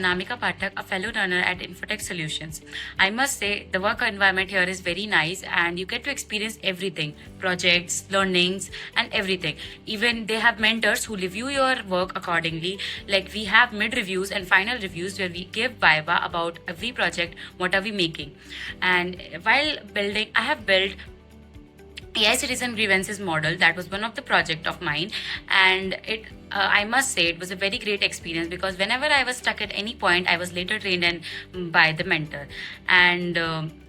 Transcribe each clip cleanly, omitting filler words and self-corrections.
Anamika Pathak, a fellow learner at Infotech Solutions. I must say, the work environment here is very nice and you get to experience everything projects, learnings, and everything. Even they have mentors who review your work accordingly. Like we have mid reviews and final reviews where we give viva about every project, what are we making. And while building, I have built AI citizen grievances model. That was one of the project of mine, and I must say it was a very great experience because whenever I was stuck at any point, I was later trained and by the mentor, and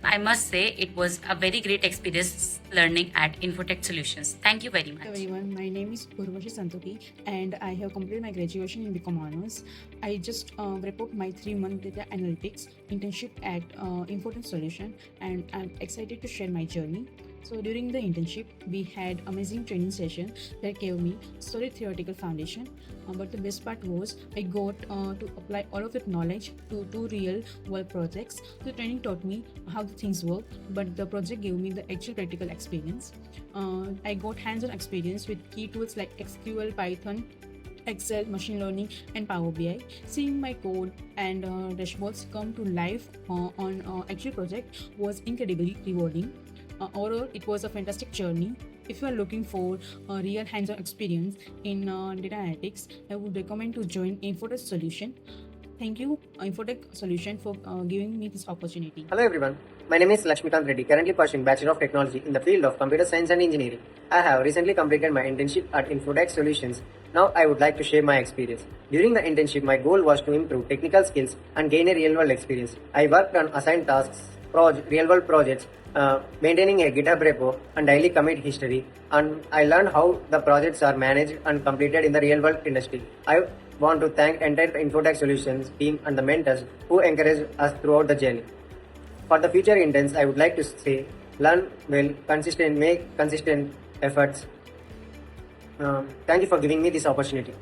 I must say it was a very great experience learning at Infotech Solutions. Thank you very much. Hello everyone, my name is Urvashi Santoki and I have completed my graduation in BCom Honors. I just wrapped up my 3-month data analytics internship at Infotech Solution and I'm excited to share my journey. So during the internship, we had amazing training session that gave me solid theoretical foundation. But the best part was I got to apply all of that knowledge to 2 real world projects. The training taught me how the things work, but the project gave me the actual practical experience. I got hands-on experience with key tools like SQL, Python, Excel, machine learning, and Power BI. Seeing my code and dashboards come to life on actual project was incredibly rewarding. Overall, it was a fantastic journey. If you are looking for a real hands-on experience in data analytics, I would recommend to join Infotech Solution. Thank you, Infotech Solution, for giving me this opportunity. Hello everyone, my name is Lakshmikant Reddy, currently pursuing Bachelor of Technology in the field of Computer Science and Engineering. I have recently completed my internship at Infotech Solutions. Now I would like to share my experience. During the internship, my goal was to improve technical skills and gain a real-world experience. I worked on assigned tasks, real-world projects, maintaining a GitHub repo and daily commit history, and I learned how the projects are managed and completed in the real-world industry. I want to thank entire Infotech Solutions team and the mentors who encouraged us throughout the journey. For the future interns, I would like to say, learn well, make consistent efforts. Thank you for giving me this opportunity.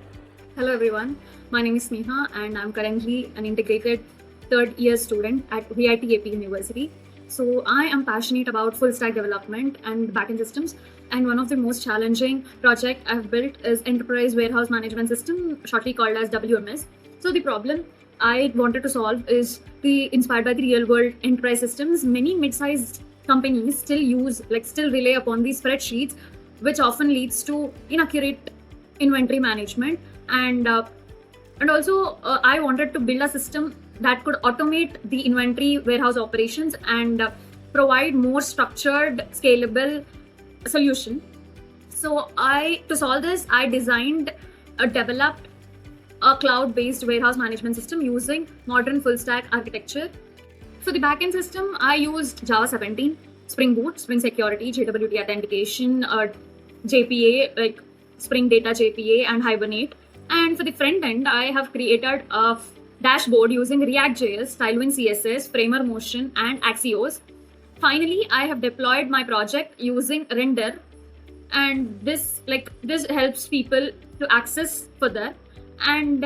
Hello everyone, my name is Sneha and I'm currently an integrated 3rd year student at VIT AP University. So I am passionate about full stack development and backend systems, and one of the most challenging project I've built is Enterprise Warehouse Management System, shortly called as WMS. So the problem I wanted to solve is inspired by the real world enterprise systems. Many mid-sized companies still rely upon these spreadsheets, which often leads to inaccurate inventory management. And also I wanted to build a system that could automate the inventory warehouse operations and provide more structured, scalable solution. So to solve this, I developed a cloud-based warehouse management system using modern full-stack architecture. For the backend system, I used Java 17, Spring Boot, Spring Security, JWT Authentication, JPA, like Spring Data JPA, and Hibernate. And for the front end, I have created a dashboard using React.js, Tailwind CSS, Framer Motion, and Axios. Finally, I have deployed my project using Render, and this helps people to access further. And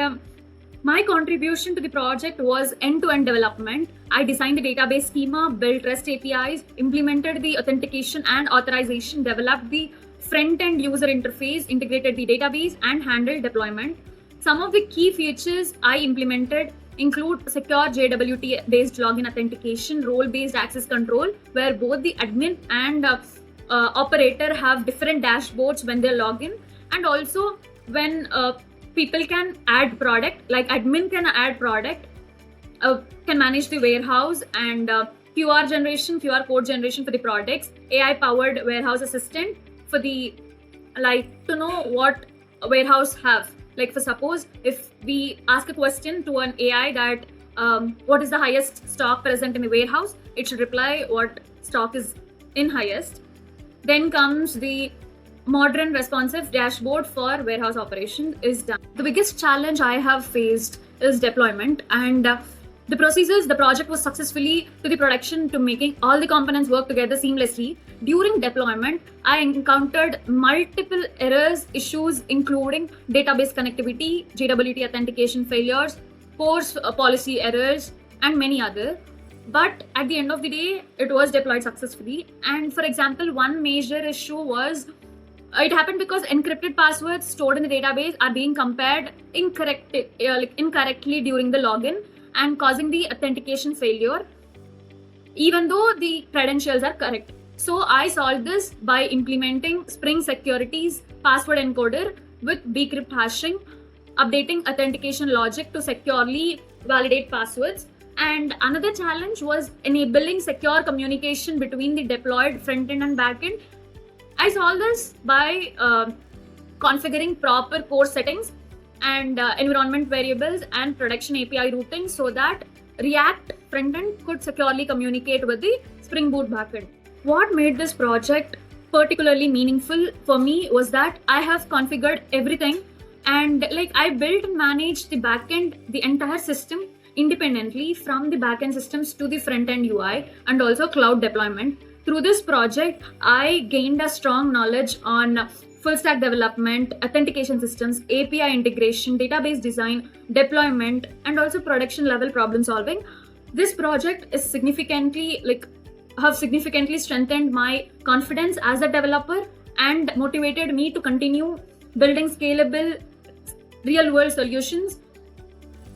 my contribution to the project was end-to-end development. I designed the database schema, built REST APIs, implemented the authentication and authorization, developed the front-end user interface, integrated the database, and handled deployment. Some of the key features I implemented include secure JWT-based login authentication, role-based access control, where both the admin and operator have different dashboards when they log in, and also when people can add product, like admin can add product, can manage the warehouse, and QR code generation for the products, AI-powered warehouse assistant for the to know what a warehouse have. Like for suppose if we ask a question to an AI that what is the highest stock present in the warehouse, it should reply what stock is in highest. Then comes the modern responsive dashboard for warehouse operation is done. The biggest challenge I have faced is deployment, and the project was successfully to the production to making all the components work together seamlessly. During deployment, I encountered multiple errors, issues including database connectivity, JWT authentication failures, course policy errors, and many other. But at the end of the day, it was deployed successfully. And for example, one major issue was it happened because encrypted passwords stored in the database are being compared incorrectly during the login. and causing the authentication failure, even though the credentials are correct. So I solved this by implementing Spring Security's password encoder with bcrypt hashing, updating authentication logic to securely validate passwords. And another challenge was enabling secure communication between the deployed front end and back end. I solved this by configuring proper core settings and environment variables and production API routing so that React frontend could securely communicate with the Spring Boot backend. What made this project particularly meaningful for me was that I have configured everything, and I built and managed the backend, the entire system independently, from the backend systems to the front end UI and also cloud deployment. Through this project, I gained a strong knowledge on full stack development, authentication systems, API integration, database design, deployment, and also production level problem solving. This project is have significantly strengthened my confidence as a developer and motivated me to continue building scalable real world solutions.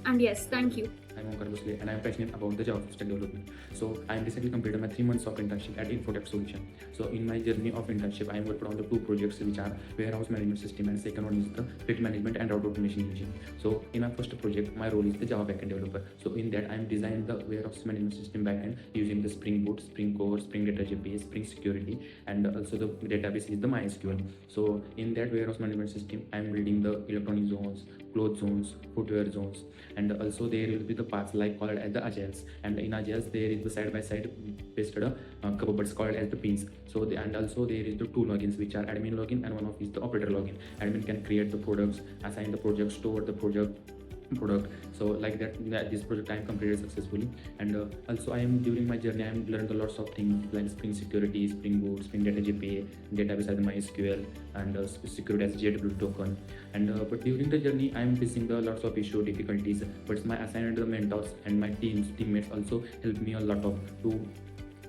And yes, thank you. I'm Omkar Bhosle and I'm passionate about the Java stack development. So I recently completed my 3 months of internship at Infotech Solution. So in my journey of internship, I worked on the 2 projects which are warehouse management system, and second one is the fleet management and route automation engine. So in my first project, my role is the Java backend developer. So in that, I'm designing the warehouse management system backend using the Spring Boot, Spring Core, Spring Data JPA, Spring Security, and also the database is the MySQL. So in that warehouse management system, I'm building the electronic zones, cloth zones, footwear zones, and also there will be the parts like called as the agiles, and in agiles there is the side-by-side pasted cupboards called as the pins. So and also there is the 2 logins which are admin login and one of is the operator login. Admin can create the products, assign the projects, store the product. So like that this project I am completed successfully. And also I am during my journey I am learned a lots of things like Spring Security, Spring Boot, Spring Data JPA, database as MySQL, and security as JW token. And but during the journey I am facing the lots of issue difficulties, but my assigned the mentors and my teammates also helped me a lot of to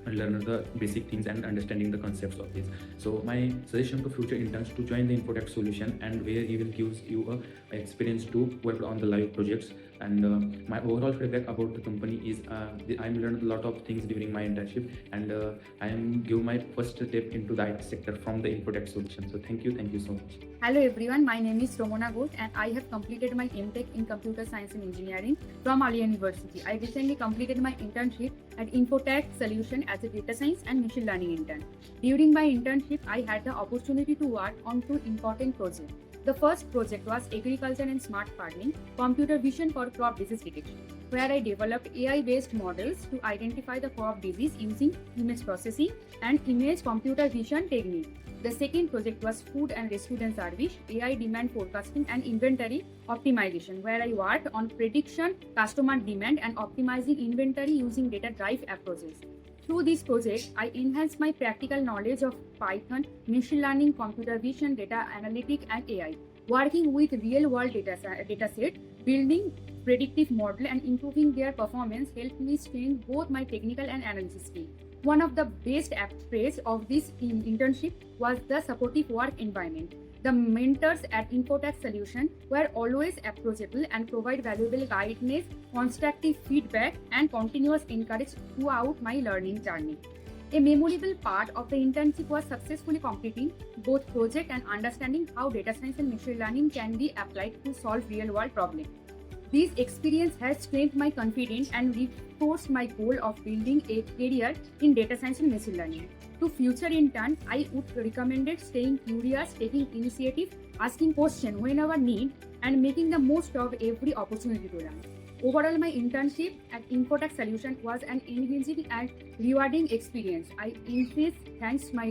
learn the basic things and understanding the concepts of this. So my suggestion to future interns to join the Infotech Solution, and where he will give you a experience to work on the live projects. And my overall feedback about the company is I learned a lot of things during my internship, and I am give my first step into the IT sector from the Infotech Solution. So thank you so much. Hello everyone, my name is Romana Ghosh and I have completed my MTech in Computer Science and Engineering from Alia University. I recently completed my internship at Infotech Solution as a data science and machine learning intern. During my internship, I had the opportunity to work on 2 important projects. The first project was Agriculture and Smart Farming, Computer Vision for Crop Disease Detection, where I developed AI-based models to identify the crop disease using image processing and image computer vision technique. The second project was Food and Restaurant Service, AI demand forecasting and inventory optimization, where I worked on prediction, customer demand, and optimizing inventory using data-driven approaches. Through this project, I enhanced my practical knowledge of Python, machine learning, computer vision, data analytics, and AI. Working with real-world dataset, building predictive model, and improving their performance helped me strengthen both my technical and analysis skills. One of the best aspects of this internship was the supportive work environment. The mentors at Infotech Solution were always approachable and provide valuable guidance, constructive feedback, and continuous encouragement throughout my learning journey. A memorable part of the internship was successfully completing both project and understanding how data science and machine learning can be applied to solve real-world problems. This experience has strengthened my confidence and reinforced my goal of building a career in data science and machine learning. To future interns, I would recommend staying curious, taking initiative, asking questions whenever need, and making the most of every opportunity to learn. Overall, my internship at Infotech Solution was an engaging and rewarding experience. I insist thanks my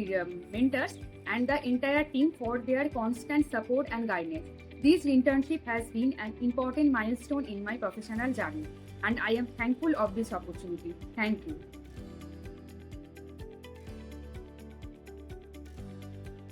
mentors and the entire team for their constant support and guidance. This internship has been an important milestone in my professional journey, and I am thankful of this opportunity. Thank you.